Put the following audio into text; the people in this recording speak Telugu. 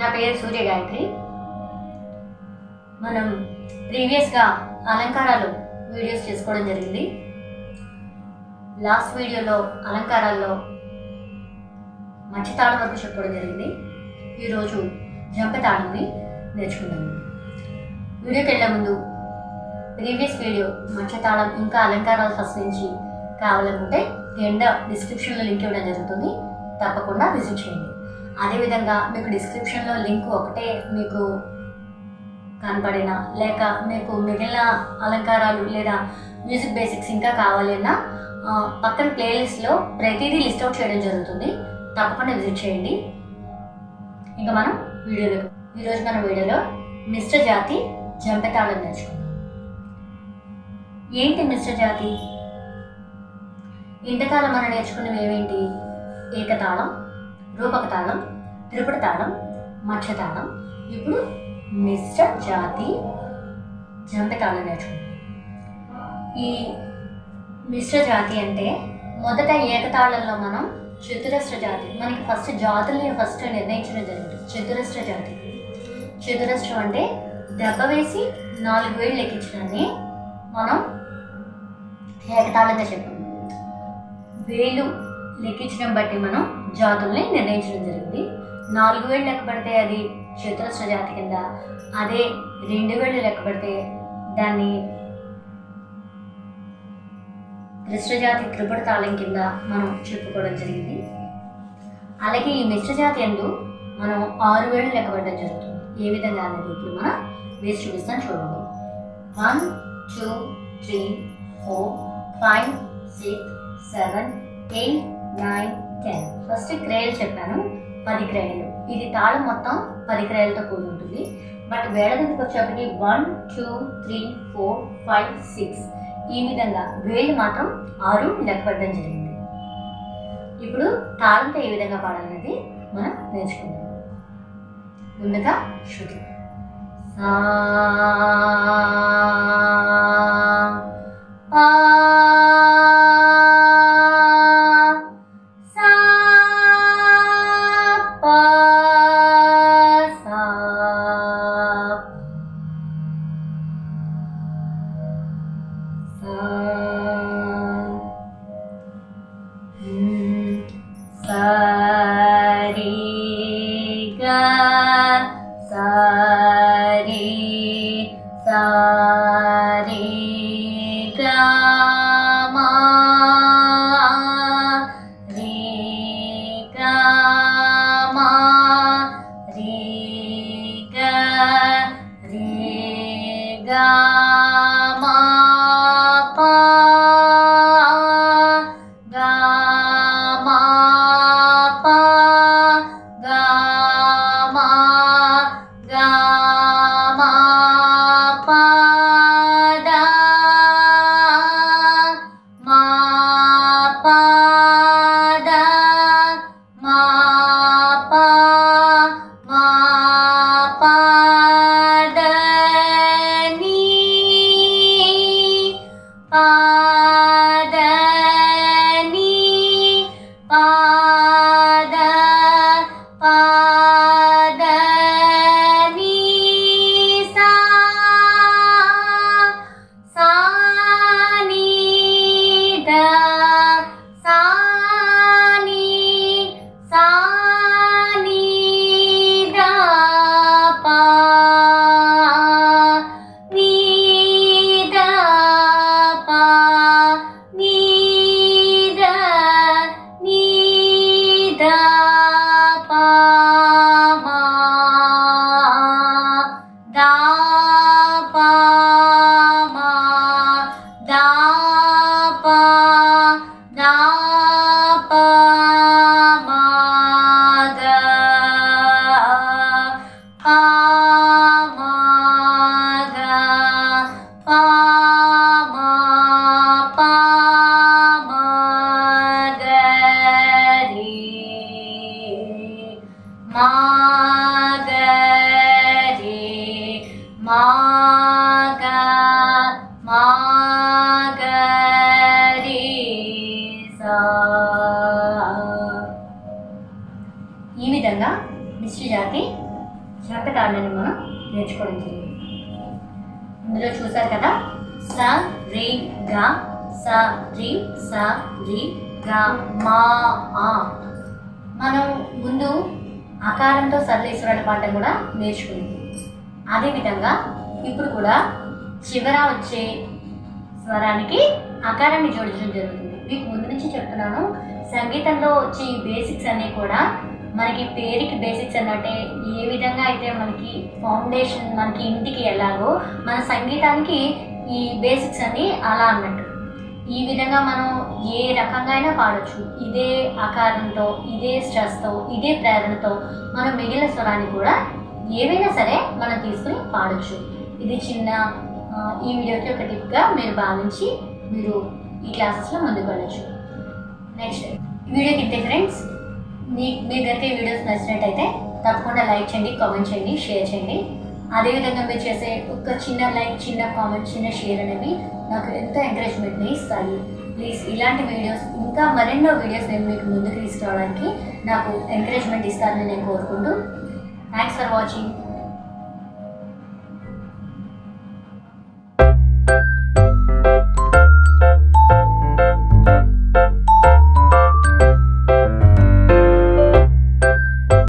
నా పేరు సూర్య గాయత్రి. మనం ప్రీవియస్గా అలంకారాలు వీడియోస్ చేసుకోవడం జరిగింది. లాస్ట్ వీడియోలో అలంకారాల్లో మధ్యతాళం వరకు చెప్పుకోవడం జరిగింది. ఈరోజు జంపతాళంని నేర్చుకుందాం. వీడియోకి వెళ్ళే ముందు ప్రీవియస్ వీడియో మధ్యతాళం ఇంకా అలంకారాలు ఫస్ట్ నుంచి కావాలనుకుంటే కింద డిస్క్రిప్షన్లో లింక్ ఇవ్వడం జరుగుతుంది, తప్పకుండా విజిట్ చేయండి. అదేవిధంగా మీకు డిస్క్రిప్షన్లో లింక్ ఒకటే మీకు కనపడినా, లేక మీకు మిగిలిన అలంకారాలు లేదా మ్యూజిక్ బేసిక్స్ ఇంకా కావాలన్నా పక్కన ప్లేలిస్ట్లో ప్రతిదీ లిస్ట్ అవుట్ చేయడం జరుగుతుంది, తప్పకుండా విజిట్ చేయండి. ఇంకా మనం ఈరోజు మన వీడియోలో మిశ్ర జాతి జంపతాళం నేర్చుకుందాం. ఏంటి మిశ్ర జాతి? ఇంతకాలం మనం నేర్చుకున్నవి ఏమేంటి? ఏకతాళం, రూపక తాళం, త్రిపుట తాళం, మధ్యతాళం. ఇప్పుడు మిశ్ర జాతి జంపతాళం నేర్చుకుందాం. ఈ మిశ్ర జాతి అంటే మొదట ఏకతాళంలో మనం చతురస్ర జాతి, మనకి ఫస్ట్ జాతుల్ని నిర్ణయించడం జరిగింది. చతురస్ర జాతి, చతురస్రం అంటే దెబ్బ వేసి 4 వేళ్ళు లెక్కించడాన్ని మనం ఏకతాళంగా చెప్పాము. వేళ్ళు లెక్కించడం బట్టి మనం జాతుల్ని నిర్ణయించడం జరిగింది. 4 వేళ్ళు లెక్క పడితే అది చతురస్ర జాతి కింద, అదే 2 వేళ్ళు లెక్క పడితే దాన్ని మిశ్ర జాతి త్రిపుట తాళం కింద మనం చెప్పుకోవడం జరిగింది. అలాగే ఈ మిశ్ర జాతి యందు మనం 6 వేళ్ళు లెక్క పడడం జరుగుతుంది. ఏ విధంగా అనేది ఇప్పుడు మనం వేసి చూపిస్తాం, చూడండి. 1 2 3 4 5 6 7 8 9 10. ఫస్ట్ క్రేయలు చెప్పాను, 10 క్రేయలు. ఇది తాళం మొత్తం 10 క్రేయలతో కూడి ఉంటుంది. బట్ వేళ దగ్గరికి వచ్చేప్పటికి 1 2 3 4 5 6 ఈ విధంగా వేళ్ళు మాత్రం 6 లెక్కపడడం జరిగింది. ఇప్పుడు తాళంతో ఏ విధంగా పాడాలనేది మనం నేర్చుకుందాం. ముందుగా శృతి. సా ఈ విధంగా మిశ్ర జాతి జంట తాళాన్ని మనం నేర్చుకోవడం జరిగింది. ఇందులో చూసారు కదా, స రి గ, స రి స రి గ మా ఆ. మనం ముందు ఆకారంతో సరళేశ్వరుడు పాఠం కూడా నేర్చుకున్నాం. అదేవిధంగా ఇప్పుడు కూడా చివర వచ్చే స్వరానికి ఆకారాన్ని జోడించడం జరుగుతుంది. మీకు ముందు నుంచి చెప్తున్నాను, సంగీతంలో వచ్చే ఈ బేసిక్స్ అన్నీ కూడా మనకి పేరుకి బేసిక్స్ అన్నట్టే. ఏ విధంగా అయితే మనకి ఫౌండేషన్ మనకి ఇంటికి ఎలాగో మన సంగీతానికి ఈ బేసిక్స్ అన్నీ అలా అన్నట్టు. ఈ విధంగా మనం ఏ రకంగా అయినా పాడొచ్చు. ఇదే ఆకారంతో, ఇదే స్ట్రెస్తో, ఇదే ప్రేరణతో మనం మిగిలిన స్వరాన్ని కూడా ఏవైనా సరే మనం తీసుకుని పాడొచ్చు. ఇది చిన్న ఈ వీడియోకి ఒక టిప్గా మీరు భావించి మీరు ఈ క్లాసెస్లో ముందుకు వెళ్ళచ్చు. నెక్స్ట్ వీడియోకి ఇంతే ఫ్రెండ్స్. మీ కనుక ఈ వీడియోస్ నచ్చినట్టయితే తప్పకుండా లైక్ చేయండి, కామెంట్ చేయండి, షేర్ చేయండి. అదేవిధంగా మీరు చేసే ఒక చిన్న లైక్, చిన్న కామెంట్, చిన్న షేర్ అనేవి నాకు ఎంతో ఎంకరేజ్మెంట్ని ఇస్తాయి. ప్లీజ్ ఇలాంటి వీడియోస్ ఇంకా మరెన్నో వీడియోస్ నేను మీకు ముందుకు తీసుకురావడానికి నాకు ఎంకరేజ్మెంట్ ఇస్తారని నేను కోరుకుంటూ థ్యాంక్స్ ఫర్ వాచింగ్.